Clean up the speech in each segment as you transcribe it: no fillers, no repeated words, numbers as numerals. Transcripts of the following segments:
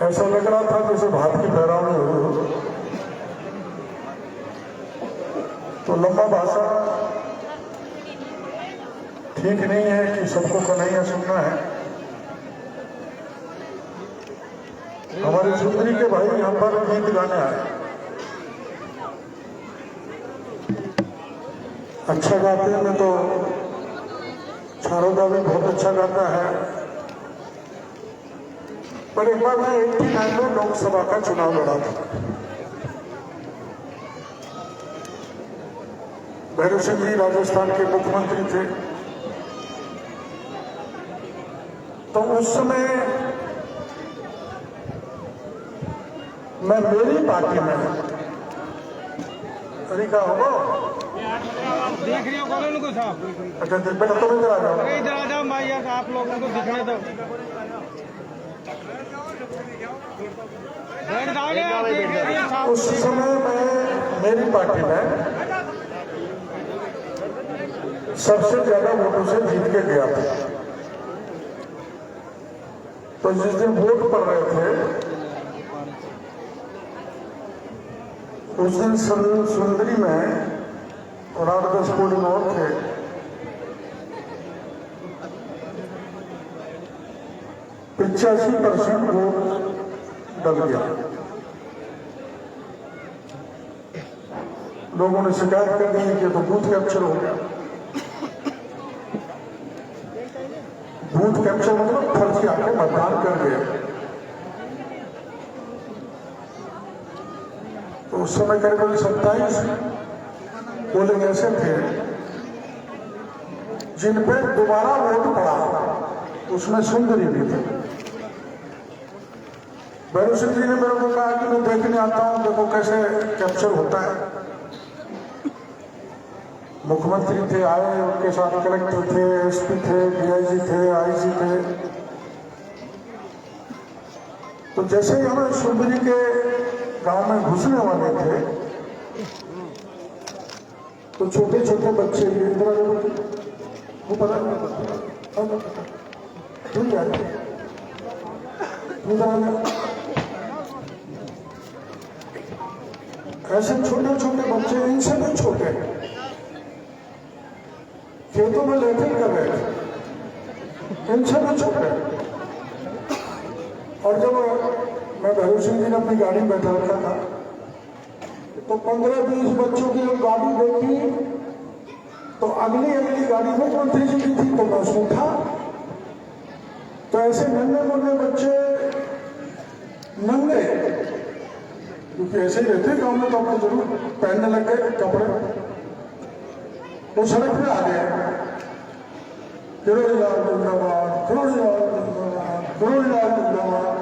ऐसा लग रहा था जैसे भात की पैरावनी हो। तो लंबा भाषण ठीक नहीं है कि सबको कन्हैया सुनना है। हमारे सुंदरी के भाई यहाँ पर गीत गाने आए, अच्छा गाते हैं। मैं तो चारों का भी बहुत अच्छा गाता है। पर एक बार मैं 89 में लोकसभा का चुनाव लड़ा था। भैरव सिंह जी राजस्थान के मुख्यमंत्री थे। तो उस समय मैं मेरी पार्टी में तरीका होगा देख रही हो कॉलोनी को साहब। अच्छा बेटा तुम इधर आ जाओ। अरे इधर आ जाओ भाई, आप लोगों को दिखने दो। उस समय मैं मेरी पार्टी में सबसे ज्यादा वोटों से जीत के गया था। तो जिस दिन वोट पड़ रहे थे उस दिन सुंदरी में और 8-10 पोलिंग और थे। %85 वोट डल गया। लोगों ने शिकायत कर दी कि तो बूथ कैप्चर हो गया। बूथ कैप्चर मतलब फर्जी आके मतदान कर गए। तो उस समय करीब 27 पोलिंग ऐसे थे जिन पे दोबारा वोट पड़ा, उसमें सुंदरी भी थी। भैरव सिंह जी ने मेरे को कहा कि मैं देखने आता हूं, देखो कैसे कैप्चर होता है। मुख्यमंत्री थे, आए, उनके साथ कलेक्टर थे, एसपी थे, डीआईजी थे, आईजी थे। तो जैसे ही हमें सुंदरी के गांव में घुसने वाले थे तो छोटे छोटे बच्चे इधर वो पता ऐसे छोटे छोटे बच्चे, इनसे भी छोटे, खेतों में लेटिंग कर रहे थे, इनसे भी छोटे। और जब मैं भैरव सिंह जी ने अपनी गाड़ी में बैठा रखा था तो 15-20 बच्चों की जब गाड़ी देखी तो अगली गाड़ी मुख्यमंत्री जी की थी। तो मैं उसमें था। तो ऐसे नन्हे मुन्ने बच्चे, नंगे, क्योंकि ऐसे ही रहते गांव में, तो आपको जरूर पहनने लग गए कपड़े। वो सड़क पे आ गए, किरोड़ीलाल जिंदाबाद, किरोड़ीलाल जिंदाबाद, किरोड़ीलाल जिंदाबाद।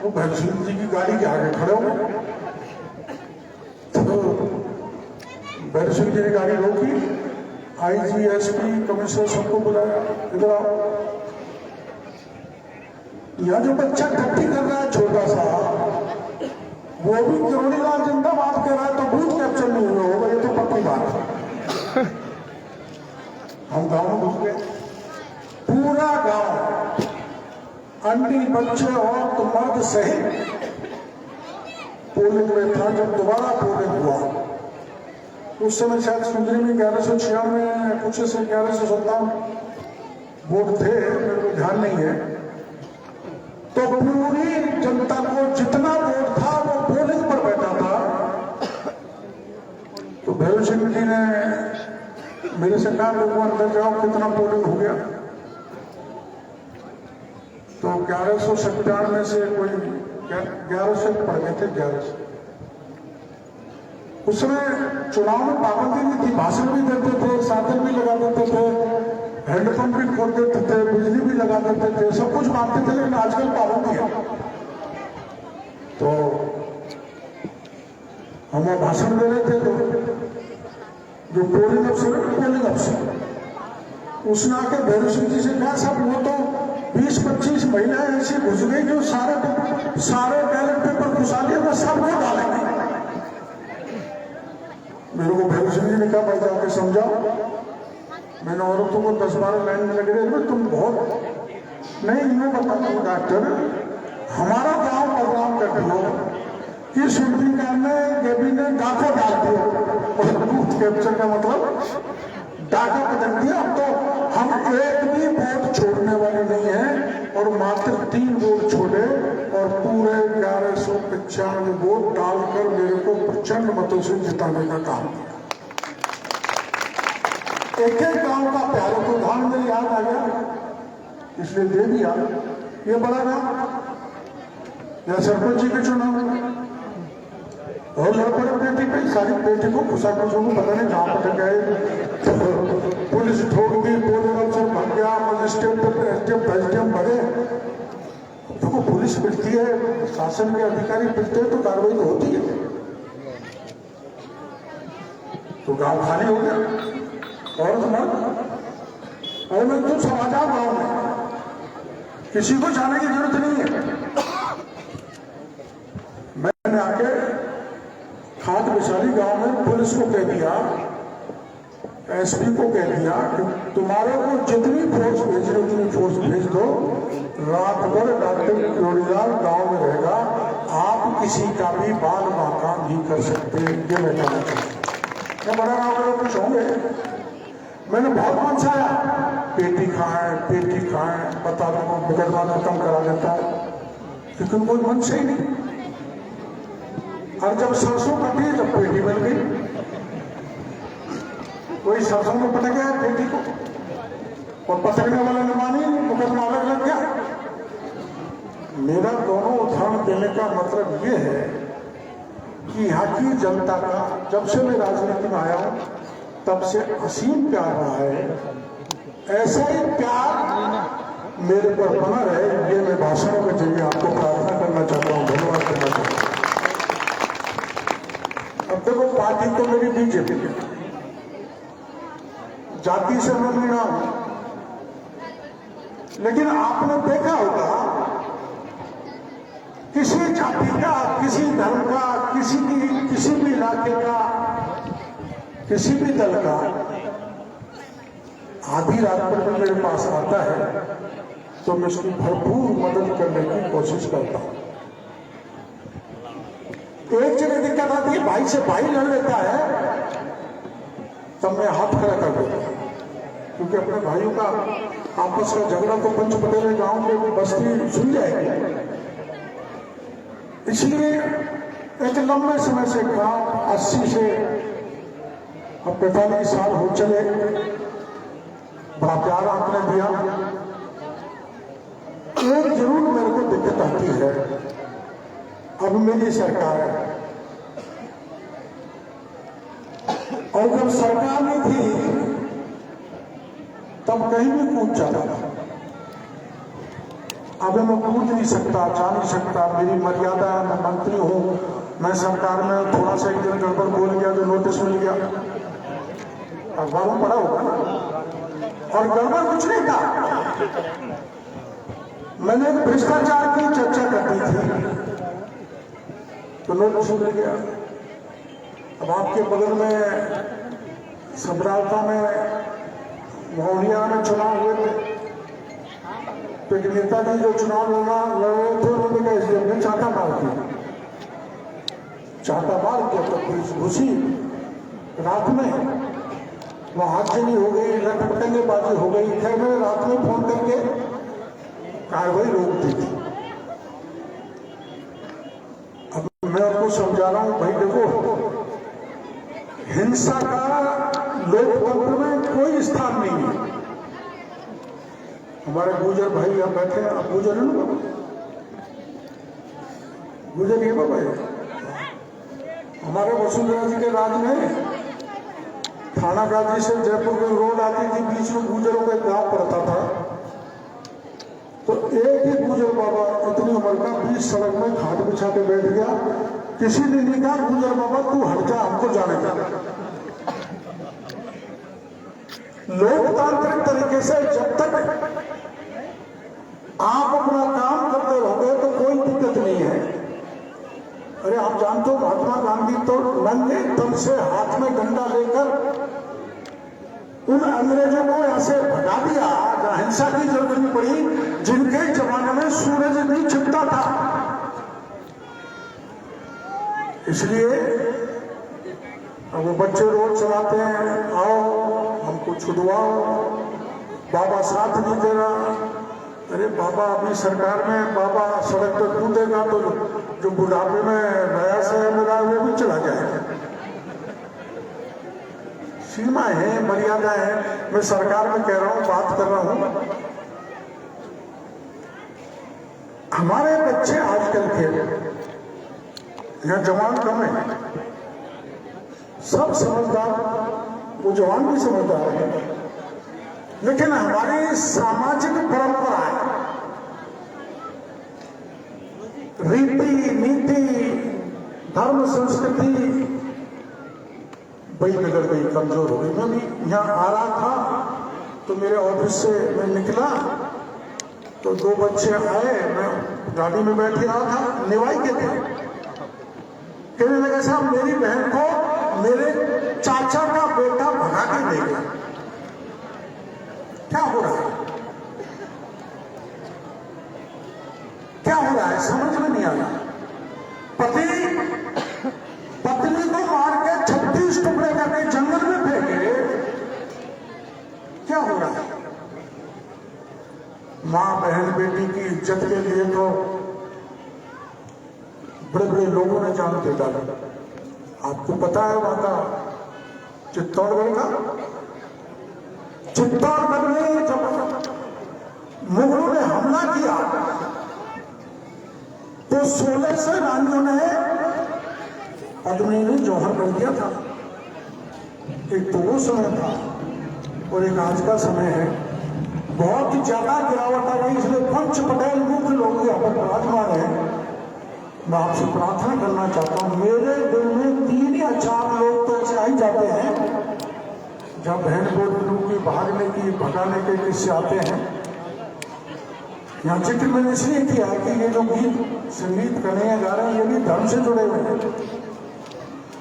वो भैरव सिंह जी की गाड़ी के आगे खड़े हो गए। तो भैरव सिंह जी ने गाड़ी रोकी, आईजी, एसपी, कमिश्नर सबको बुलाया, इधर आओ। यह जो बच्चा टट्टी कर रहा है छोटा सा, वो भी किरोड़ीलाल जिंदाबाद कह रहा है, तो बूथ कैप्चर नहीं हुआ होगा, ये तो पक्की बात है। हम गांव में घुस गए, पूरा गांव, अंडी, बच्चे और तो मर्द सहित पोलिंग में था। जब दोबारा पोलिंग हुआ उस समय शायद सुंदरी में 1196 कुछ से 1157 वोट थे, मेरे को ध्यान नहीं है। तो पूरी जनता को जितना वोट था वो पोलिंग पर बैठा था। तो भैरव सिंह जी ने मेरे से कहा, लोगों अंदर जाओ, कितना पोलिंग हो गया। तो 1197 से कोई 1100 पड़ गए थे, 1100। उस समय चुनाव में पाबंदी नहीं थी, भाषण भी देते थे, साधन भी लगा देते थे, हैंडपंप भी खोल देते थे, बिजली भी लगा देते थे, सब कुछ मानते थे। लेकिन आजकल पाबंदी है। तो हम भाषण दे रहे थे, तो जो पोलिंग अफसर उसने आके भैरव सिंह जी से कहा, साहब वो तो 20-25 महिलाएं ऐसी घुस गई जो सारे बैलेट पेपर घुसा लिए, वो सब वोट डालेंगे। मेरे को भैरव सिंह जी ने कहा, भाई जाके समझाओ। मैंने औरतों को 10-12 लाइन में लगे रहे, तुम बहुत नहीं, यूँ बताता हूँ डॉक्टर, हमारा गांव बदनाम कर दिया कि शुद्धिकार ने गेबी ने डाको डाल दिया और बूथ कैप्चर का मतलब डाका बदल दिया। अब तो हम एक भी वोट छोड़ने वाले नहीं हैं और मात्र 3 वोट छोड़े और पूरे 1195 वोट डालकर मेरे को प्रचंड मतों से जिताने का काम किया। एक एक गांव का प्यारे को उदाहरण मेरे याद आ गया इसलिए दे दिया। ये बड़ा गांव या सरपंच जी के चुनाव और लड़पड़े बेटी पे सारी बेटी को घुसा घुसों को पता नहीं जहां पटक गए, पुलिस ठोक दी, बोल से भाग गया, मजिस्ट्रेट बढ़े। देखो पुलिस पिटती है, शासन के अधिकारी पिटते हैं तो कार्रवाई तो होती है। तो गांव खाली हो गया और और मैं तो समाचार गांव में किसी को जाने की जरूरत नहीं है। मैंने आके खाद विशाली गांव में पुलिस को कह दिया, एसपी को कह दिया कि तुम्हारे को जितनी फोर्स भेज रहे उतनी फोर्स भेज दो, रात भर डॉक्टर किरोड़ीलाल गांव में रहेगा, आप किसी का भी बाल बाका नहीं कर सकते। ये मैं कहना चाहता हूँ। बड़ा गांव में कुछ होंगे, मैंने बहुत मनसाया पेटी खाए बता दो मुकदमा खत्म करा देता है, लेकिन कोई मन से ही नहीं। और जब सरसों कटी जब पेटी बन गई, कोई सरसों में पटक गया पेटी को और पटकने वाला ने मानी, मुकदमा अलग लग गया। मेरा दोनों उदाहरण देने का मतलब ये है कि यहाँ की जनता का जब से मैं राजनीति में आया हूं तब से असीम प्यार रहा है। ऐसा ही प्यार मेरे पर बना रहे, ये मैं भाषणों के जरिए आपको प्रार्थना करना चाहता हूँ, धन्यवाद करना चाहता हूँ। अब देखो पार्टी तो मेरी बीजेपी है, जाति से मैं मिला हूं, लेकिन आपने देखा होगा किसी जाति का, किसी धर्म का, किसी भी इलाके का, किसी भी दल का आधी रात पर भी मेरे पास आता है तो मैं उसकी भरपूर मदद करने की कोशिश करता हूं। एक जगह दिक्कत आती है, भाई से भाई लड़ लेता है तब मैं हाथ खड़ा कर देता हूं, क्योंकि अपने भाइयों का आपस का झगड़ा तो पंच पटेल गांव में बस्ती सुन जाएगी। इसलिए एक लंबे समय से गांव 80 से अब 45 साल हो चले, बड़ा प्यार आपने दिया। एक जरूर मेरे को दिक्कत आती है, अब मेरी सरकार है और जब सरकार नहीं थी तब कहीं भी कूद जाता था। अब मैं कूद नहीं सकता, जा नहीं सकता, मेरी मर्यादा है, मैं मंत्री हूं, मैं सरकार में थोड़ा सा एक दिन गड़बड़ बोल गया तो नोटिस मिल गया, अखबार में पड़ा होगा ना। और गड़बड़ कुछ नहीं था, मैंने भ्रष्टाचार की चर्चा करनी थी तो नोटिस मिल गया। अब आपके बगल में सबराता में मोहनिया में चुनाव हुए थे, तो एक नेताजी जो चुनाव लड़ रहे थे उन्होंने कहा एसडीएम ने चाटा मार दिया, तो पुलिस घुसी रात में, वहां हाथजनी हो गई, लटपटंगेबाजी हो गई। खैर मैंने रात में फोन करके कार्रवाई रोक दी थी। अब मैं आपको समझा रहा हूं, भाई देखो हिंसा का लोकतंत्र में कोई स्थान नहीं है। हमारे गुजर भाई यहाँ बैठे हैं, आप गुजर है ना बाबा, गुजर ये बाबा है। हमारे वसुंधरा जी के राज में थाना गाजी से जयपुर की रोड आती थी, बीच में गुजरों का गांव पड़ता था, तो एक ही गुजर बाबा इतनी उम्र का 20 सड़क में खाट बिछा के बैठ गया। किसी ने नहीं कहा गुजर बाबा तू हट जा, हमको जाने का। लोकतांत्रिक तरीके से जब तक आप अपना काम करते रहोगे तो कोई दिक्कत नहीं है। अरे आप जानते हो महात्मा गांधी तो नंगे तन से हाथ में डंडा लेकर उन अंग्रेजों को ऐसे भगा दिया जहां हिंसा की जरूरत नहीं पड़ी, जिनके जमाने में सूरज नहीं छिपता था। इसलिए वो बच्चे रोज चलाते हैं, आओ हमको छुड़वाओ, बाबा साथ नहीं दे रहा। अरे बाबा अभी सरकार में बाबा सड़क पर कूदेगा तो जो बुढ़ापे में नया शहर में रहा वो भी चला जाएगा। सीमा है, मर्यादा है। मैं सरकार में कह रहा हूं, बात कर रहा हूं। हमारे बच्चे आजकल के यहाँ जवान कम है, सब समझदार, वो जवान भी समझदार है, लेकिन हमारी सामाजिक परंपराएं, रीति नीति, धर्म संस्कृति बड़ी बिगड़ गई, कमजोर हो गई। मैं भी यहाँ आ रहा था तो मेरे ऑफिस से मैं निकला तो दो बच्चे आए, मैं गाड़ी में बैठे रहा था, निवाई के थे, कहने लगे साहब मेरी बहन को मेरे चाचा का बेटा भगा के ले गया। क्या हो रहा है, क्या हो रहा है, समझ में नहीं आ रहा। पत्नी को मार के 36 टुकड़े करके जंगल में फेंके, क्या हो रहा है। मां बहन बेटी की इज्जत के लिए तो बड़े बड़े लोगों ने जान दे डाला। आपको पता है वहां का चित्तौड़गढ़ का, चित्तौड़गढ़ में जब मुगलों ने हमला किया तो 16 सेनानियों ने पद्मिनी ने जौहर कर दिया था। एक तो वो समय था और एक आज का समय है, बहुत ही ज्यादा गिरावट आ गई। इसलिए पंच पटेल मुख्य लोग यहाँ पर विराजमान है। मैं आपसे प्रार्थना करना चाहता हूं, मेरे दिल में 3 या 4 लोग तो ऐसे आ ही जाते हैं जब बहन बेटियों की भागने की भगाने के किस्से आते हैं। यहाँ जिक्र मैंने इसलिए किया कि ये जो गीत संगीत करने गा रहे हैं ये भी धर्म से जुड़े हुए हैं।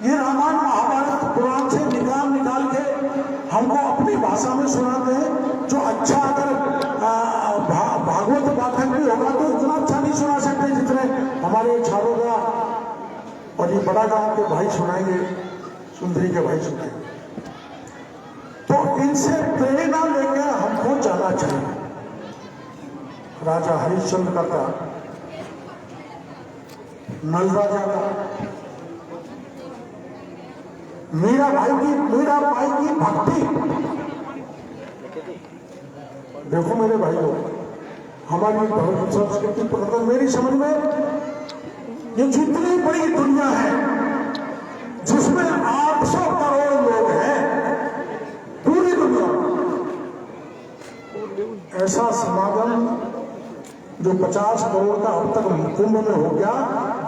ये रामायण महाभारत पुराण से निकाल के हमको अपनी भाषा में सुनाते हैं। जो अच्छा अगर भागवत पाठक भी होगा तो इतना अच्छा नहीं सुना सकते जितने हमारे छारोगा और ये बड़ा गांव के भाई सुनाएंगे, सुंदरी के भाई सुनाएंगे। तो इनसे प्रेरणा लेकर हमको जाना चाहिए। राजा हरिश्चंद्र का था, नल राजा का, मीराबाई की भक्ति। देखो मेरे भाइयों, हमारी भारत संस्कृति पर मेरी समझ में ये जितनी बड़ी दुनिया है जिसमें 800 करोड़ लोग हैं, पूरी दुनिया ऐसा समागम जो 50 करोड़ का अब तक कुंभ में हो गया,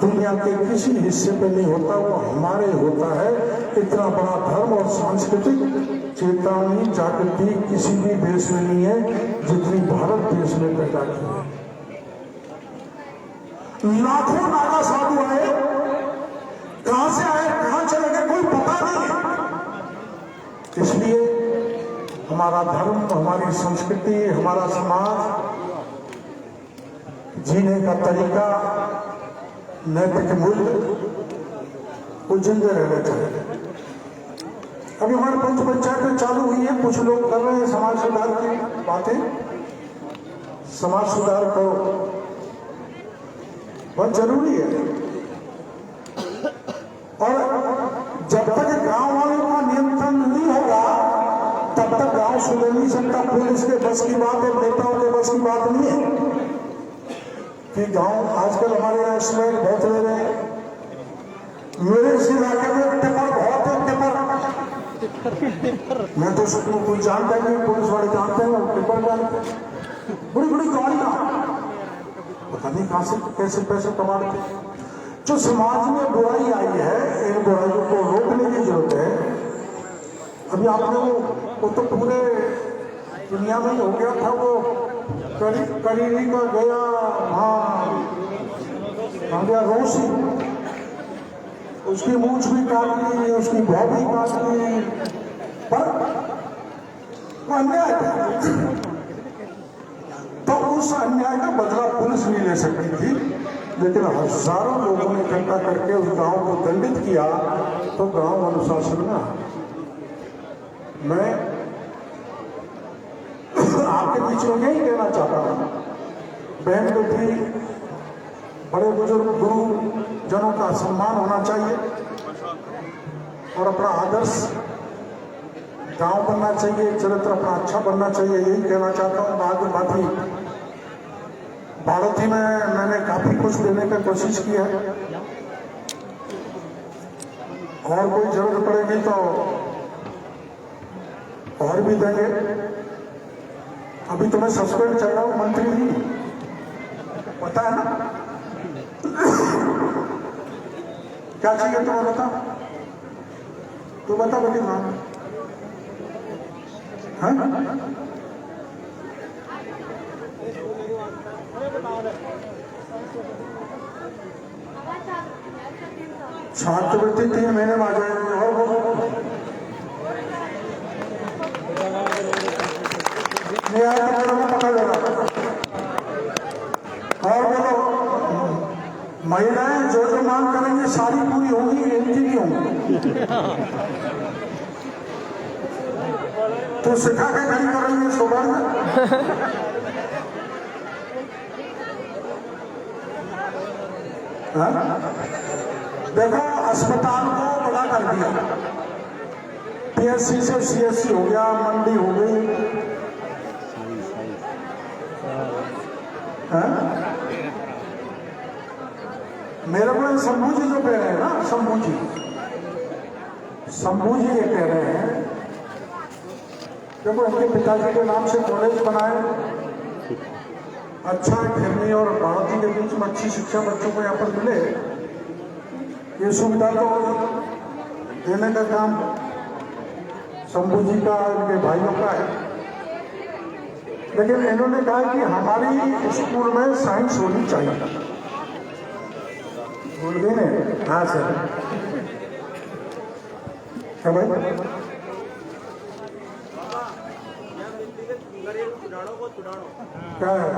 दुनिया के किसी हिस्से पे नहीं होता, वो हमारे होता है। इतना बड़ा धर्म और सांस्कृतिक चेतावनी जागृति किसी भी देश में नहीं है जितनी भारत देश में पैदा की है। लाखों नागा साधु आए, कहां से आए कहां चले गए कोई पता नहीं है। इसलिए हमारा धर्म, हमारी संस्कृति, हमारा समाज, जीने का तरीका, नैतिक मूल्य वो जिंदे रहना चाहिए। अभी हमारे पंच पंचायतें चालू हुई है, कुछ लोग कर रहे हैं समाज सुधार की बातें। समाज सुधार को बहुत जरूरी है और जब तक गांव वालों का नियंत्रण नहीं होगा तब तक गांव सुधर नहीं सकता। पुलिस के बस की बात है, नेताओं के बस की बात नहीं है कि गांव आजकल हमारे यहाँ स्मैक बहुत ले रहे हैं। मेरे इस इलाके में टिपर बहुत है, टिपर। मैं तो सबको कोई जानता नहीं, पुलिस वाले जानते हैं, टिपर जानते हैं। बड़ी बड़ी गाड़ियां, पता नहीं कहां से कैसे पैसे कमाते हैं। जो समाज में बुराई आई है, इन बुराइयों को रोकने की जरूरत है। अभी आपने वो तो पूरे दुनिया में हो गया था, वो करीरी का गया, हाँ गया रोसी, उसकी मूंछ भी काट ली, उसकी भौ भी काट ली, पर वो अन्याय था। तो उस अन्याय का बदला पुलिस नहीं ले सकती थी, लेकिन हजारों लोगों ने इकट्ठा करके उस गांव को दंडित किया तो गांव अनुशासन में आ। मैं आपके बीच में यही कहना चाहता हूं, बहन बेटी बड़े बुजुर्ग गुरु जनों का सम्मान होना चाहिए और अपना आदर्श गांव बनना चाहिए, चरित्र अपना अच्छा बनना चाहिए, यही कहना चाहता हूँ। बाकी बाड़ोती में मैंने काफी कुछ देने की कोशिश की है और कोई जरूरत पड़ेगी तो और भी देंगे। अभी तो मैं सस्पेंड चल रहा हूँ मंत्री जी, पता है ना? क्या चाहिए तुम्हें बता, तू बता बेटी। हाँ छात्रवृत्ति 3 महीने में आ जाएगी। और बोलो, नहीं आया तो मेरे को पता लगा। और बोलो, महिलाएं जो जो मांग करेंगे सारी पूरी होंगी, इनकी नहीं होंगी। तो सिखा के खड़ी करेंगे सुबह में। देखो अस्पताल को बड़ा कर दिया, पीएससी से सीएससी हो गया, मंडी हो गई। मेरे को शंभू जी जो कह रहे हैं ना, शंभू जी ये कह रहे हैं, देखो इनके पिताजी के नाम से कॉलेज बनाए, अच्छा खिरनी और बाड़ोती के बीच में अच्छी शिक्षा बच्चों को यहाँ पर मिले, ये सुविधा तो देने का काम शंभू जी का, इनके भाइयों का है। लेकिन इन्होंने कहा कि हमारी स्कूल में साइंस होनी चाहिए। बोल गए ने? हाँ सर। क्या भाई? क्या है?